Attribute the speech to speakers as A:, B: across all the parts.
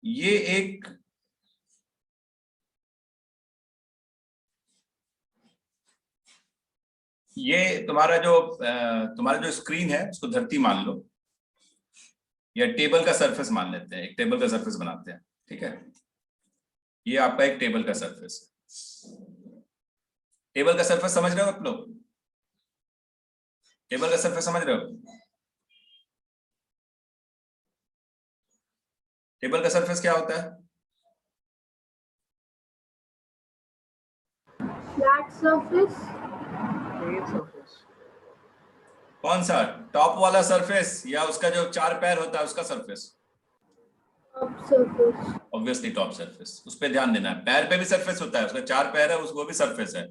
A: ये एक तुम्हारा जो स्क्रीन है उसको धरती मान लो, या टेबल का सरफेस मान लेते हैं, एक टेबल का सरफेस बनाते हैं, ठीक है। ये आपका एक टेबल का सरफेस है। टेबल का सरफेस समझ रहे हो आप लोग? टेबल का सरफेस समझ रहे हो? टेबल का सरफेस क्या होता है?
B: Flat surface.
A: कौन सा, टॉप वाला सरफेस या उसका जो चार पैर होता है उसका surface?
B: Top surface.
A: Obviously top surface, उस पर ध्यान देना है। पैर पे भी सरफेस होता है, उसका चार पैर है, वो भी सरफेस है,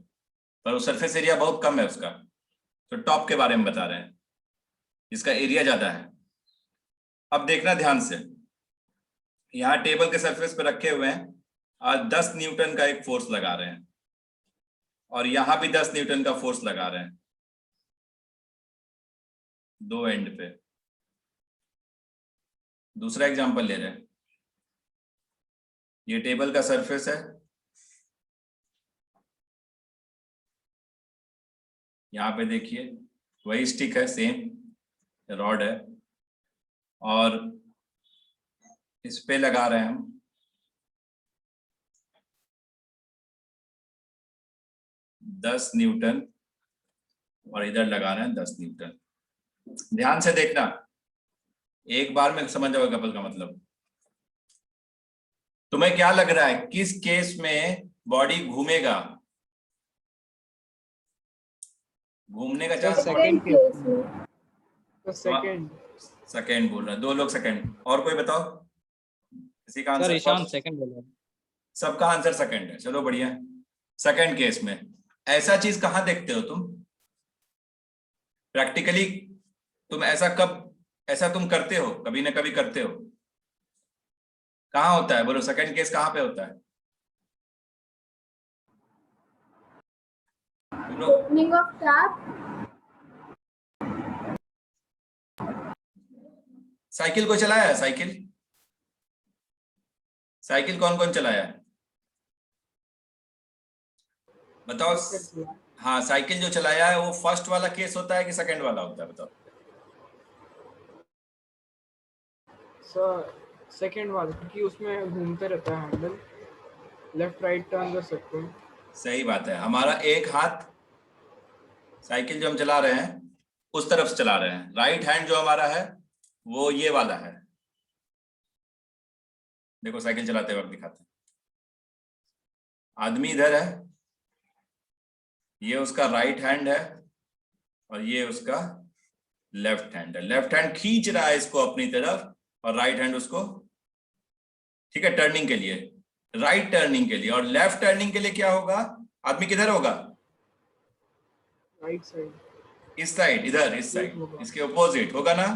A: पर वो सरफेस एरिया बहुत कम है उसका। तो टॉप के बारे में बता रहे हैं, इसका एरिया ज्यादा है। अब देखना ध्यान से, यहाँ टेबल के सरफेस पे रखे हुए हैं और 10 न्यूटन का एक फोर्स लगा रहे हैं, और यहां भी 10 न्यूटन का फोर्स लगा रहे हैं दो एंड पे। दूसरा एग्जांपल ले रहे हैं, ये टेबल का सरफेस है, यहाँ पे देखिए वही स्टिक है, सेम रॉड है, और इस पे लगा रहे हैं हम 10 न्यूटन, और इधर लगा रहे हैं 10 न्यूटन। ध्यान से देखना, एक बार में समझ जाओगे कपल का मतलब। तुम्हें क्या लग रहा है किस केस में बॉडी घूमेगा? घूमने का चांस?
B: सेकंड केस में।
C: तो
A: सेकंड बोल रहा है, 2 लोग सेकंड। और कोई बताओ किसी का आंसर?
D: सर ईशान सेकंड बोल रहा है।
A: सबका आंसर सेकंड है, चलो बढ़िया। सेकंड केस में ऐसा चीज कहां देखते हो तुम प्रैक्टिकली? तुम ऐसा तुम करते हो, कभी ना कभी करते हो। कहां होता है बोलो, सेकंड केस कहां पे होता है?
B: Opening of tap.
A: साइकिल को चलाया है? साइकिल कौन कौन चलाया है बताओ? हाँ, साइकिल जो चलाया है वो फर्स्ट वाला केस होता है कि सेकंड वाला होता है, बताओ?
C: सर सेकंड वाला, क्योंकि उसमें घूमते रहता है हैंडल, लेफ्ट राइट टर्न कर सकते हैं।
A: सही बात है। हमारा एक हाथ साइकिल जो हम चला रहे हैं उस तरफ से चला रहे हैं, राइट हैंड जो हमारा है वो ये वाला है। देखो साइकिल चलाते वक्त दिखाते हैं, आदमी इधर है, ये उसका राइट हैंड है और ये उसका लेफ्ट हैंड है। लेफ्ट हैंड खींच रहा है इसको अपनी तरफ और राइट हैंड उसको, ठीक है, टर्निंग के लिए, राइट टर्निंग के लिए। और लेफ्ट टर्निंग के लिए क्या होगा? आदमी किधर होगा?
C: राइट साइड,
A: इस साइड, इधर, इस साइड, इसके ऑपोजिट होगा ना?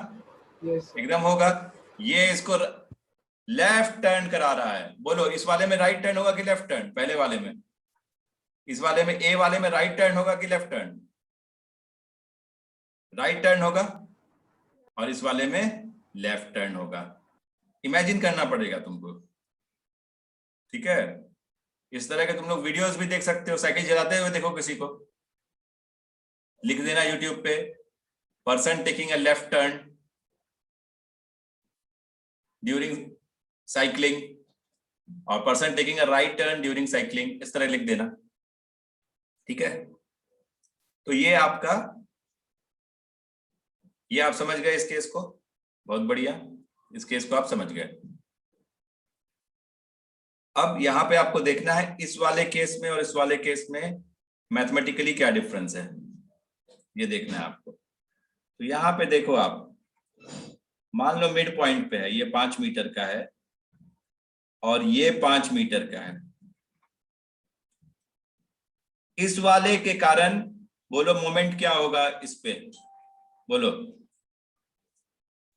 C: यस
A: एकदम होगा। ये इसको लेफ्ट टर्न करा रहा है। बोलो इस वाले में राइट टर्न होगा कि लेफ्ट टर्न? पहले वाले में, इस वाले में, ए वाले में राइट टर्न होगा कि लेफ्ट टर्न? राइट टर्न होगा। और इस वाले में लेफ्ट टर्न होगा। इमेजिन करना पड़ेगा तुमको, ठीक है? इस तरह के तुम लोग वीडियोस भी देख सकते हो, साइकिल चलाते हुए देखो किसी को, लिख देना यूट्यूब पे, person taking a left turn during cycling और person taking a right turn during cycling, इस तरह लिख देना, ठीक है? तो ये आपका, ये आप समझ गए इस केस को, बहुत बढ़िया, इस केस को आप समझ गए। अब यहां पे आपको देखना है इस वाले केस में और इस वाले केस में मैथमेटिकली क्या डिफरेंस है, ये देखना है आपको। तो यहां पे देखो आप, मान लो मिड पॉइंट पे है, ये 5 मीटर का है और ये 5 मीटर का है। इस वाले के कारण बोलो मोमेंट क्या होगा इस पे? बोलो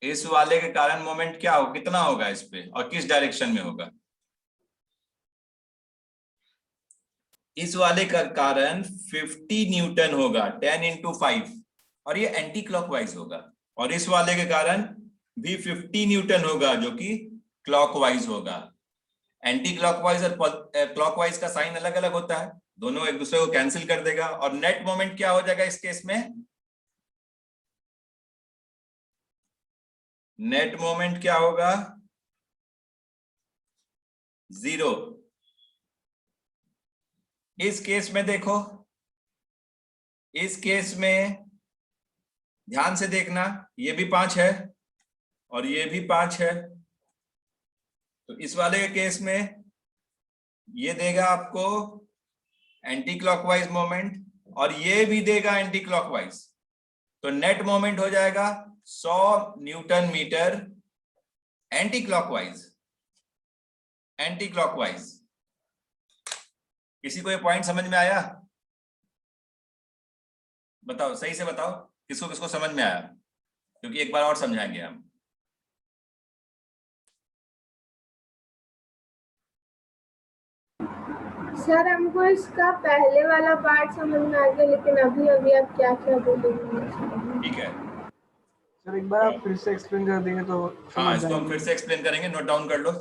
A: इस वाले के कारण मोमेंट क्या हो, कितना होगा इस पे और किस डायरेक्शन में होगा? इस वाले का कारण 50 न्यूटन होगा, 10 × 5, और ये एंटी क्लॉकवाइज होगा। और इस वाले के कारण भी 50 न्यूटन होगा जो कि क्लॉकवाइज होगा। एंटी क्लॉकवाइज और क्लॉकवाइज का साइन अलग अलग होता है, दोनों एक दूसरे को कैंसिल कर देगा। और नेट मोमेंट क्या हो जाएगा इस केस में? नेट मोमेंट क्या होगा? 0। इस केस में देखो, इस केस में ध्यान से देखना, ये भी 5 है और ये भी 5 है। तो इस वाले के केस में ये देगा आपको एंटी क्लॉकवाइज मोमेंट और ये भी देगा एंटी क्लॉकवाइज। तो नेट मोमेंट हो जाएगा 100 newton metre anticlockwise. Anticlockwise. किसी को ये पॉइंट समझ में आया? बताओ, सही से बताओ किसको किसको समझ में आया, क्योंकि एक बार और समझाएंगे हम।
B: सर हमको इसका पहले वाला पार्ट समझ में आ गया, लेकिन अभी अभी आप क्या क्या बोलेंगे?
A: ठीक है,
C: सर एक बार आप फिर से एक्सप्लेन कर देंगे तो
A: हाँ
C: समझ
A: इसको हम
C: जाएंगे।
A: फिर से एक्सप्लेन करेंगे, नोट डाउन कर लो।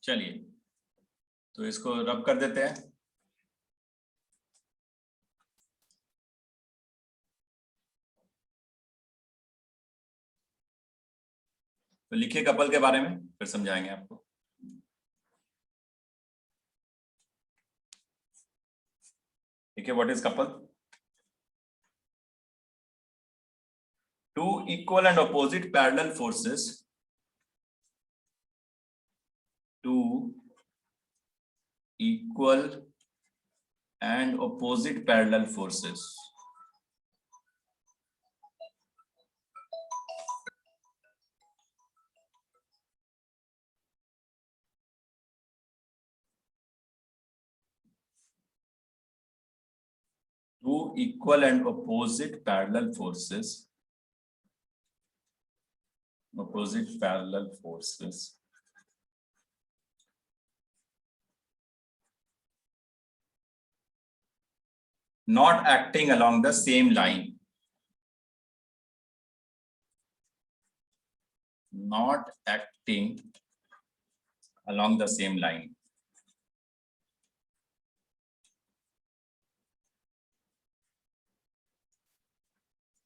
A: चलिए तो इसको रब कर देते हैं। तो लिखिए कपल के बारे में, फिर समझाएंगे आपको। देखिए what is couple? Two equal and opposite parallel forces, two equal and opposite parallel forces two equal and opposite parallel forces, not acting along the same line, not acting along the same line.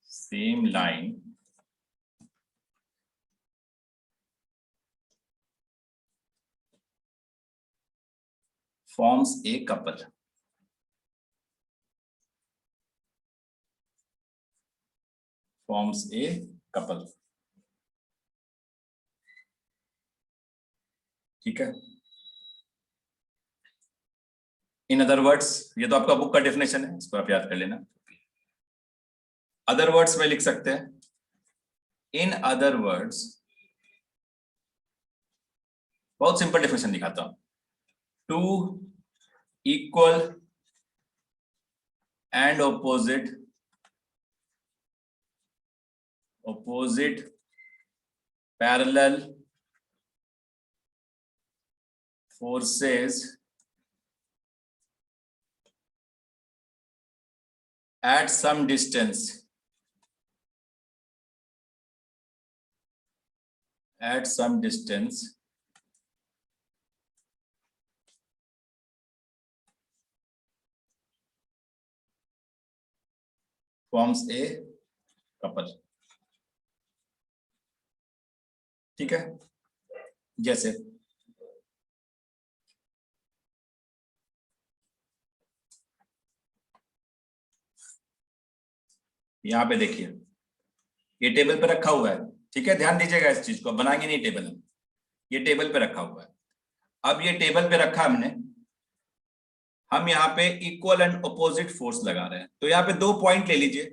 A: Same line forms a couple. Forms a couple. ठीक है। इन other words, ये तो आपका book का definition है, इसको आप याद कर लेना। अदर वर्ड्स में लिख सकते हैं, इन अदर वर्ड्स, बहुत सिंपल डेफिनेशन दिखाता हूं। Two equal and opposite parallel forces at some distance, forms a couple. ठीक है। जैसे यहां पे देखिए, ये टेबल पे रखा हुआ है, ठीक है, ध्यान दीजिएगा इस चीज को, बनाएंगे नहीं टेबल हम, ये टेबल पे रखा हुआ है। अब ये टेबल पे रखा हमने, हम यहाँ पे इक्वल एंड ऑपोजिट फोर्स लगा रहे हैं। तो यहाँ पे 2 पॉइंट ले लीजिए,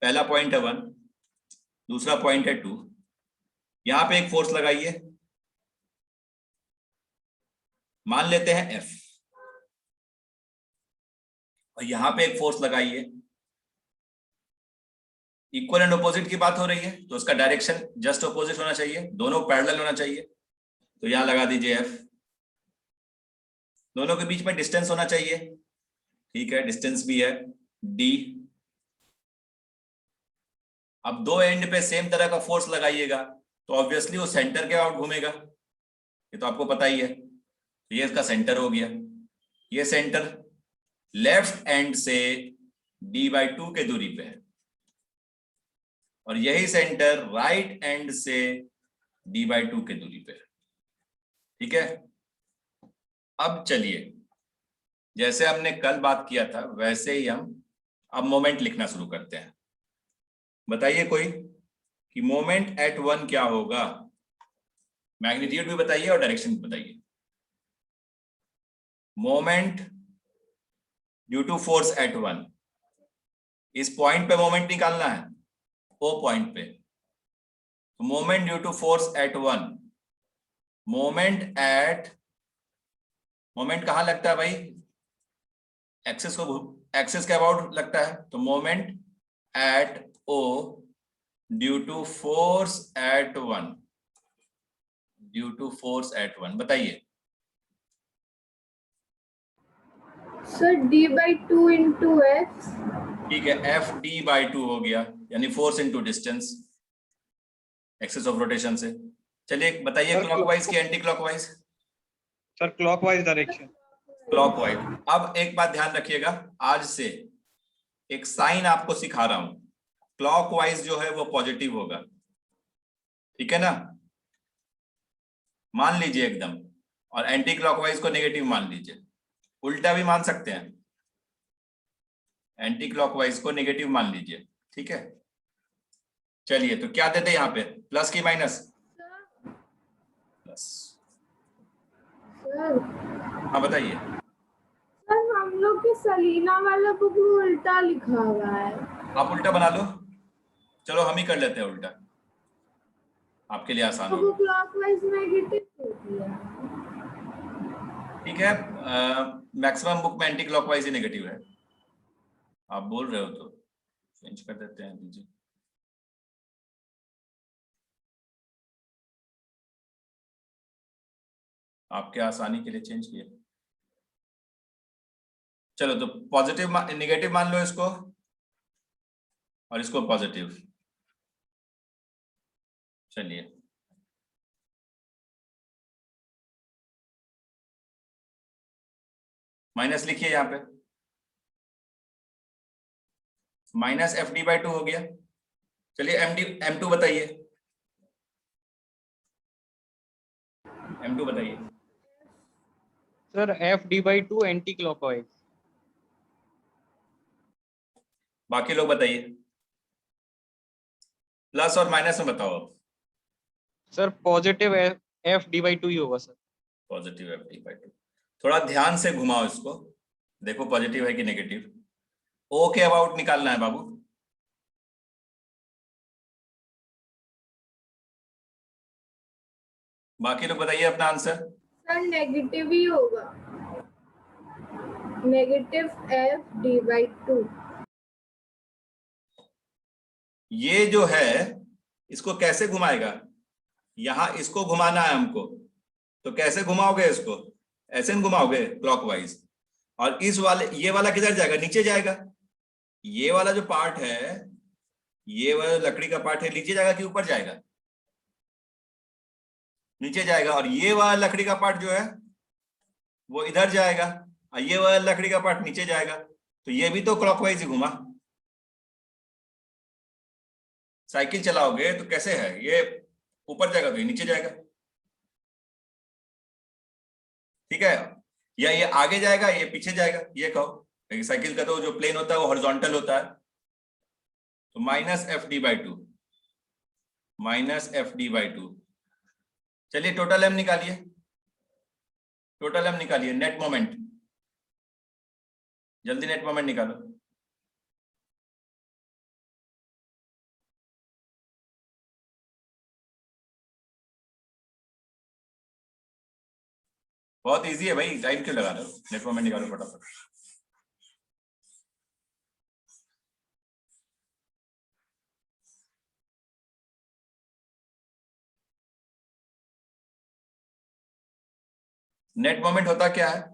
A: पहला पॉइंट है 1, दूसरा पॉइंट है 2, यहां पे एक फोर्स लगाइए, मान लेते हैं F, और यहां पे एक फोर्स लगाइए, इक्वल एंड ऑपोजिट की बात हो रही है तो उसका डायरेक्शन जस्ट ऑपोजिट होना चाहिए, दोनों पैरेलल होना चाहिए, तो यहां लगा दीजिए F। दोनों के बीच में डिस्टेंस होना चाहिए, ठीक है, डिस्टेंस भी है D। अब दो एंड पे सेम तरह का फोर्स लगाइएगा तो ऑब्वियसली वो सेंटर के आउट घूमेगा, ये तो आपको पता ही है। तो ये इसका सेंटर हो गया, ये सेंटर लेफ्ट एंड से D/2 के दूरी पे है, और यही सेंटर राइट एंड से D/2 के दूरी पे है, ठीक है। अब चलिए, जैसे हमने कल बात किया था वैसे ही हम अब मोमेंट लिखना शुरू करते हैं। बताइए कोई कि मोमेंट एट 1 क्या होगा, मैग्नीट्यूड भी बताइए और डायरेक्शन भी बताइए। Moment due to force at 1, इस पॉइंट पे मोमेंट निकालना है, ओ पॉइंट पे। तो moment due to force at 1, moment कहां लगता है भाई, एक्सिस के अबाउट लगता है, तो moment at O due to force at 1, due to force at 1, बताइए।
B: Sir D/2 into X।
A: ठीक है, FD/2 हो गया, यानी force into distance, axis of rotation से। चलिए बताइए
C: सर,
A: क्लॉकवाइज की anticlockwise.
C: Sir clockwise direction.
A: Clockwise. अब एक बात ध्यान रखिएगा, आज से एक साइन आपको सिखा रहा हूं, क्लॉकवाइज जो है वो पॉजिटिव होगा, ठीक है ना, मान लीजिए एकदम, और एंटी क्लॉकवाइज को नेगेटिव मान लीजिए, उल्टा भी मान सकते हैं, एंटी क्लॉकवाइज को नेगेटिव मान लीजिए, ठीक है। चलिए तो क्या देते हैं यहाँ पे, प्लस की माइनस, प्लस।
B: सर
A: हाँ बताइए।
B: सर हम लोग के सलीना वाला बुक में उल्टा लिखा हुआ है।
A: आप उल्टा बना लो, चलो हम ही कर लेते हैं उल्टा, आपके लिए आसान
B: तो
A: होगा,
B: वो क्लॉकवाइज नेगेटिव होती है।
A: ठीक है। मैक्सिमम बुक में एंटी क्लॉकवाइज ही नेगेटिव है, आप बोल रहे हो तो चेंज कर देते हैं, दीजिए। आपके आसानी के लिए चेंज किया। चलो तो पॉजिटिव नेगेटिव मान लो इसको, और इसको पॉजिटिव। चलिए माइनस लिखिए यहाँ पे, माइनस FD/2 हो गया। चलिए M2 बताइए, M2 बताइए।
C: Sir FD/2 anti clockwise.
A: बाकी लोग बताइए, प्लस और माइनस में बताओ अब।
C: सर पॉजिटिव FD/2 ही होगा सर।
A: पॉजिटिव FD/2, थोड़ा ध्यान से घुमाओ इसको, देखो पॉजिटिव है कि नेगेटिव। O के अबाउट निकालना है बाबू, बाकी लोग बताइए अपना आंसर।
B: सर नेगेटिव ही होगा, नेगेटिव FD/2।
A: ये जो है इसको कैसे घुमाएगा, यहां इसको घुमाना है हमको, तो कैसे घुमाओगे इसको, ऐसे न घुमाओगे क्लॉकवाइज, और इस वाले ये वाला किधर जाएगा, नीचे जाएगा। ये वाला जो पार्ट है, ये वाला लकड़ी का पार्ट है, नीचे जाएगा कि ऊपर जाएगा, नीचे जाएगा, और ये वाला लकड़ी का पार्ट जो है वो इधर जाएगा, और ये वाला लकड़ी का पार्ट नीचे जाएगा, तो ये भी तो क्लॉकवाइज ही घुमा। साइकिल चलाओगे तो कैसे है, ये ऊपर जाएगा तो ये नीचे जाएगा, ठीक है, या ये आगे जाएगा ये पीछे जाएगा, ये कहो। साइकिल का तो जो प्लेन होता है वो हॉरिजॉन्टल होता है, तो -FD/2, -FD/2। चलिए टोटल M निकालिए, टोटल M निकालिए, नेट मोमेंट, जल्दी नेट मोमेंट निकालो। बहुत इजी है भाई, टाइम क्यों लगा रहे हो? नेट मोमेंट निकालो फटाफट। नेट मोमेंट होता क्या है?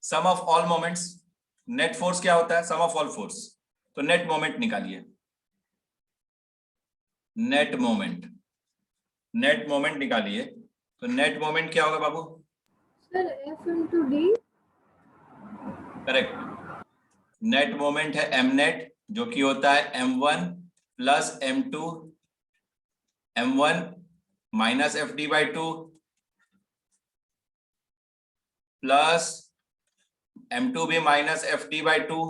A: Sum of all moments. Net force क्या होता है? Sum of all force. तो नेट मोमेंट निकालिए। नेट मोमेंट, नेट मोमेंट निकालिए। तो नेट मोमेंट क्या होगा बाबू?
B: Sir F into D।
A: Correct. Net moment है एम नेट, जो कि होता है m1 plus m2, m1 minus F D by two plus m2 भी minus F D by two.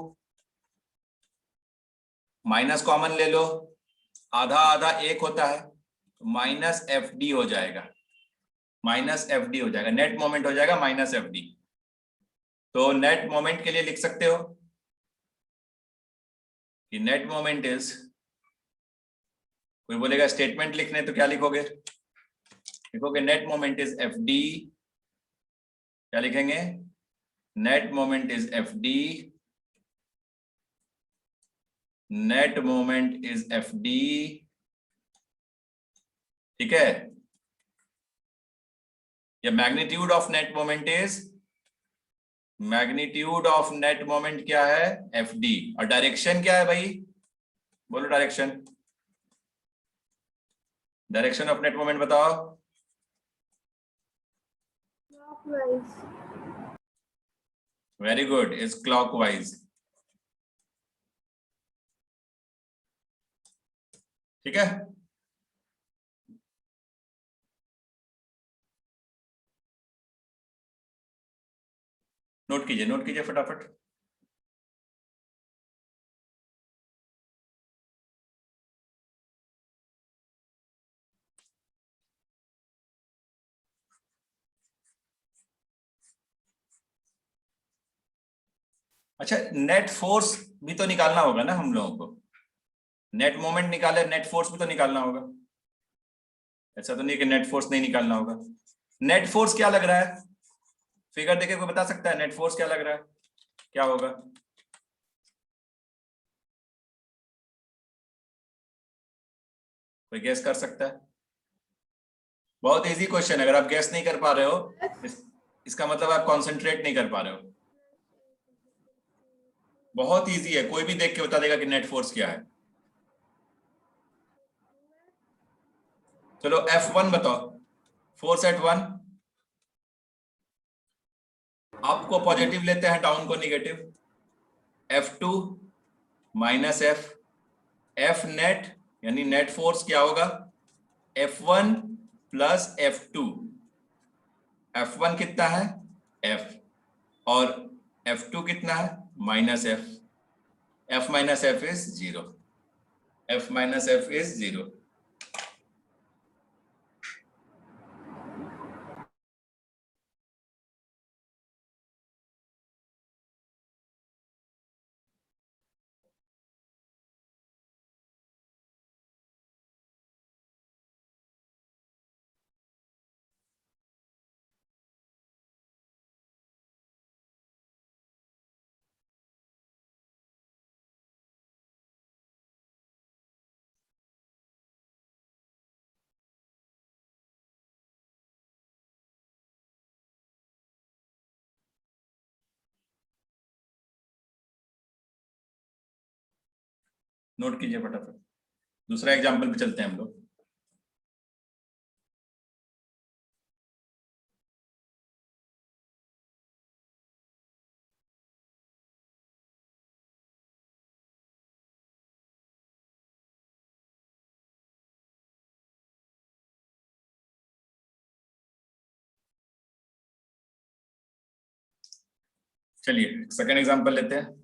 A: Minus common ले लो, आधा आधा एक होता है, माइनस एफ डी हो जाएगा, माइनस एफ डी हो जाएगा, नेट मोमेंट हो जाएगा माइनस एफ डी। तो नेट मोमेंट के लिए लिख सकते हो कि नेट मोमेंट इज, कोई बोलेगा स्टेटमेंट लिखने तो क्या लिखोगे? लिखोगे net moment is F D. क्या लिखेंगे? Net moment is F D, net moment is F D. ठीक है? या magnitude of net moment is, magnitude of net moment क्या है? F D. और डायरेक्शन क्या है भाई? बोलो direction, direction of net moment बताओ।
B: Clockwise।
A: Very good, is clockwise. ठीक है? नोट कीजिए, नोट कीजिए फटाफट। अच्छा, नेट फोर्स भी तो निकालना होगा ना हम लोगों को। नेट मोमेंट निकाले, नेट फोर्स भी तो निकालना होगा। ऐसा तो नहीं कि नेट फोर्स नहीं निकालना होगा। नेट फोर्स क्या लग रहा है? फिगर देखे कोई बता सकता है नेट फोर्स क्या लग रहा है? क्या होगा? कोई गैस कर सकता है? बहुत इजी क्वेश्चन है, अगर आप गैस नहीं कर पा रहे हो इसका मतलब आप कंसंट्रेट नहीं कर पा रहे हो। बहुत इजी है, कोई भी देख के बता देगा कि नेट फोर्स क्या है। चलो F1 बताओ, फोर्स एट वन। अप को पॉजिटिव लेते हैं, डाउन को negative. F2 minus F, F net यानी नेट फोर्स क्या होगा? F1 plus F2। F1 कितना है? F, और F2 कितना है? Minus F. F minus F is zero, F minus F is zero. Note कीजिए फटाफट, दूसरा एग्जांपल पे चलते हैं हम लोग। चलिए सेकंड एग्जांपल लेते हैं।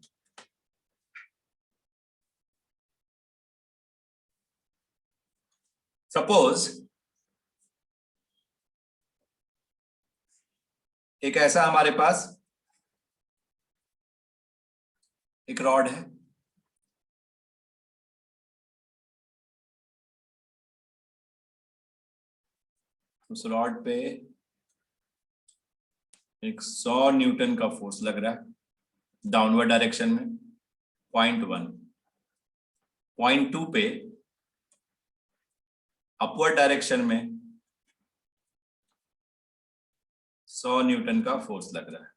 A: सपोज एक ऐसा हमारे पास एक रॉड है, उस रॉड पे एक 100 न्यूटन का फोर्स लग रहा है डाउनवर्ड डायरेक्शन में, 0.1। 0.2 पे अपवर्ड डायरेक्शन में 100 न्यूटन का फोर्स लग रहा है।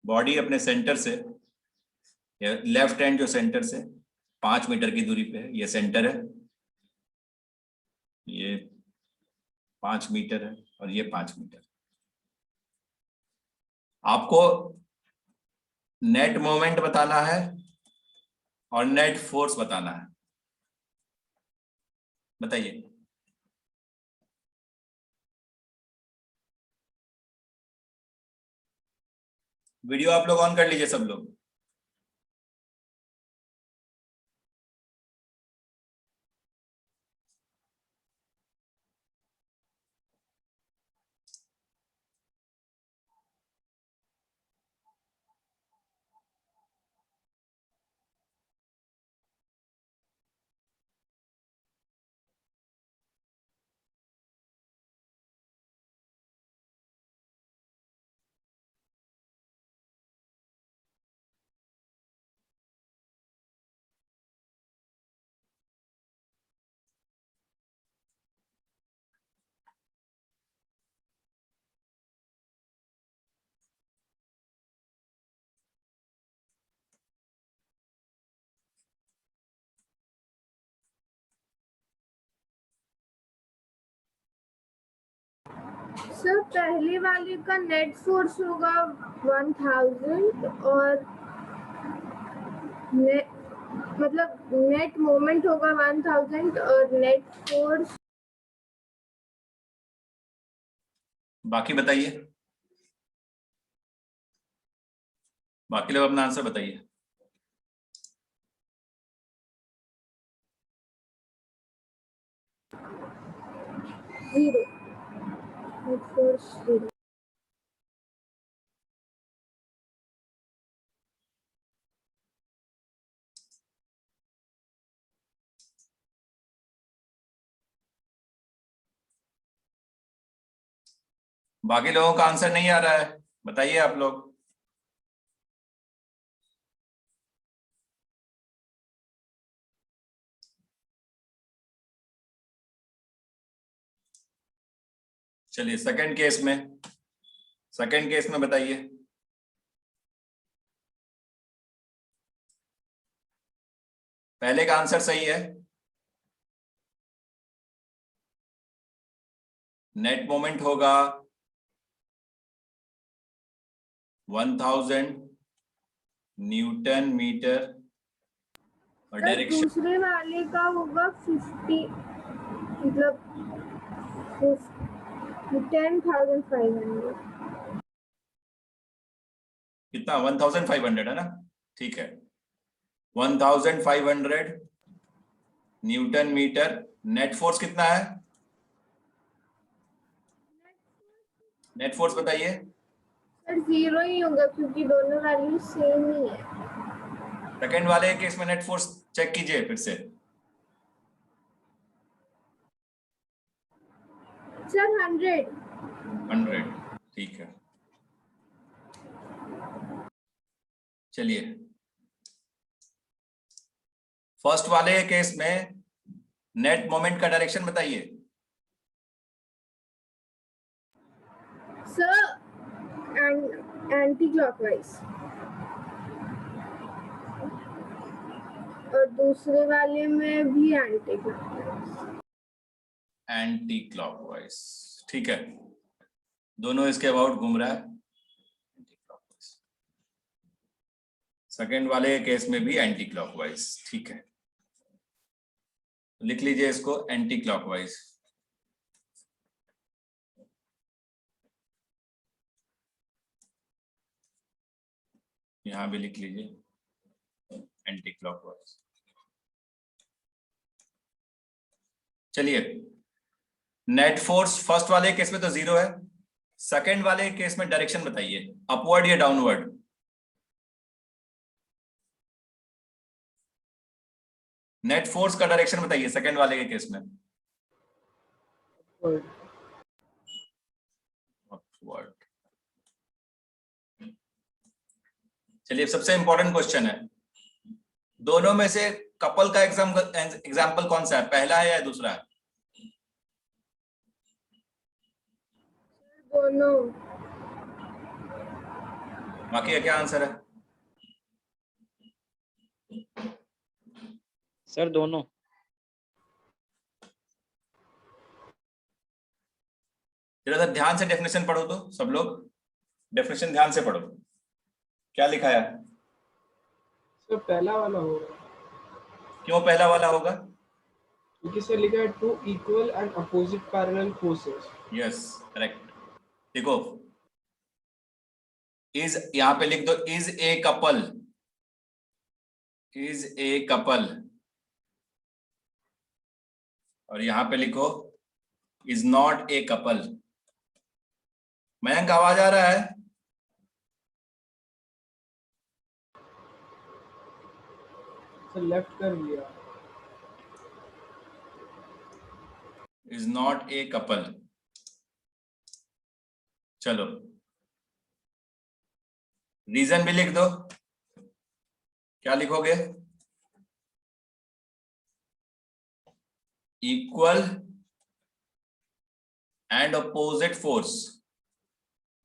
A: बॉडी अपने सेंटर से, लेफ्ट हैंड जो सेंटर से 5 मीटर की दूरी पे है, ये सेंटर है, ये 5 मीटर है और ये 5 मीटर। आपको नेट मोमेंट बताना है और नेट फोर्स बताना है। बताइए। वीडियो आप लोग ऑन कर लीजिए सब लोग।
B: सर पहले वाले का नेट फोर्स होगा 1000 और मतलब नेट मोमेंट होगा 1000 और नेट फोर्स।
A: बाकी बताइए, बाकी लोग अपना आंसर बताइए।
B: Zero, net force zero.
A: बाकी लोगों का आंसर नहीं आ रहा है, बताइए आप लोग। चलिए सेकंड केस में बताइए। पहले का आंसर सही है, नेट मोमेंट होगा 1000 न्यूटन मीटर और डायरेक्शन।
B: दूसरे वाले का होगा 50, मतलब 10,500।
A: कितना? 1500 है ना? ठीक है, 1500 न्यूटन मीटर। नेट फोर्स कितना है? नेट फोर्स बताइए।
B: सर जीरो ही होगा क्योंकि दोनों वैल्यू सेम ही है।
A: सेकंड वाले केस में नेट फोर्स चेक कीजिए फिर से।
B: सर 100।
A: 100, ठीक है। चलिए फर्स्ट वाले केस में नेट मोमेंट का डायरेक्शन बताइए।
B: सर एंटी क्लॉकवाइज और दूसरे वाले में भी एंटी क्लॉकवाइज।
A: एंटी क्लॉकवाइज, ठीक है, दोनों इसके अबाउट घूम रहा है। सेकेंड वाले केस में भी एंटी क्लॉकवाइज, ठीक है, लिख लीजिए इसको एंटी क्लॉकवाइज। यहां भी लिख लीजिए एंटी क्लॉकवाइज। चलिए नेट फोर्स फर्स्ट वाले केस में तो जीरो है, सेकेंड वाले केस में डायरेक्शन बताइए, अपवर्ड या डाउनवर्ड? नेट फोर्स का डायरेक्शन बताइए सेकंड वाले के केस में।
C: upward.
A: अपवर्ड। चलिए सबसे इंपॉर्टेंट क्वेश्चन है, दोनों में से कपल का एग्जाम्पल कौन सा है, पहला है या दूसरा है?
B: दोनों।
A: बाकी का क्या आंसर है?
D: सर दोनों।
A: जरा सा ध्यान से डेफिनेशन पढ़ो तो सब लोग, डेफिनेशन ध्यान से पढ़ो। क्या लिखा है?
C: सर पहला वाला होगा,
A: क्यों पहला वाला होगा?
C: क्योंकि सर लिखा है two equal and opposite parallel forces.
A: Yes correct. देखो इज यहां पे लिख दो, is a couple, is a couple, और यहां पे लिखो is not a couple. Mayank आवाज आ रहा है?
C: सर लेफ्ट कर लिया।
A: Is not a couple. चलो रीजन भी लिख दो, क्या लिखोगे? Equal and opposite force,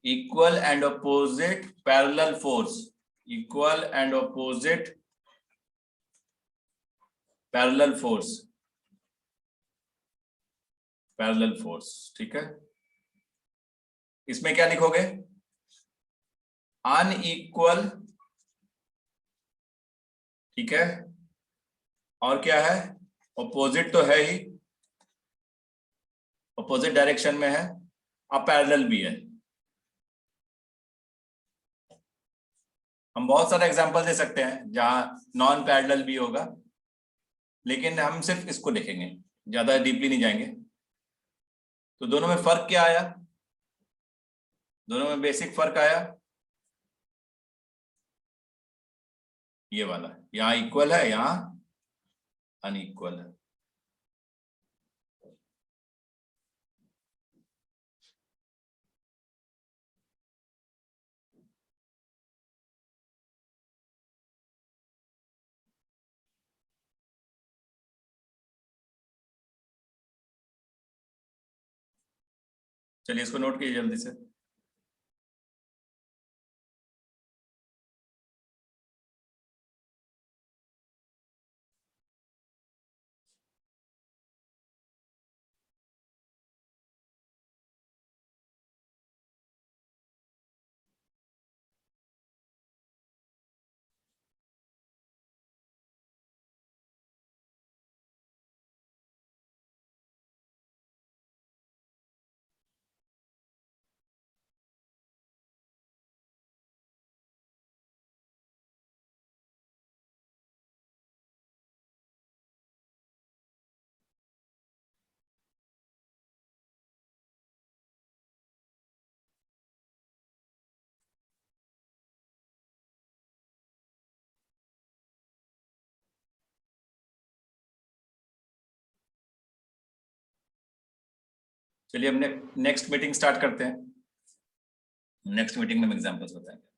A: equal and opposite parallel force, equal and opposite parallel force, parallel force. ठीक है, इसमें क्या लिखोगे? अनइक्वल, ठीक है, और क्या है? अपोजिट तो है ही, अपोजिट डायरेक्शन में है, अब पैरेलल भी है। हम बहुत सारे एग्जांपल दे सकते हैं जहां नॉन पैरेलल भी होगा, लेकिन हम सिर्फ इसको देखेंगे, ज्यादा डीपली नहीं जाएंगे। तो दोनों में फर्क क्या आया? दोनों में बेसिक फर्क आया ये वाला, यहां इक्वल है, यहां अनइक्वल है। चलिए इसको नोट कीजिए जल्दी से। चलिए हमने नेक्स्ट मीटिंग स्टार्ट करते हैं। नेक्स्ट मीटिंग में हम एग्जांपल्स बताएंगे।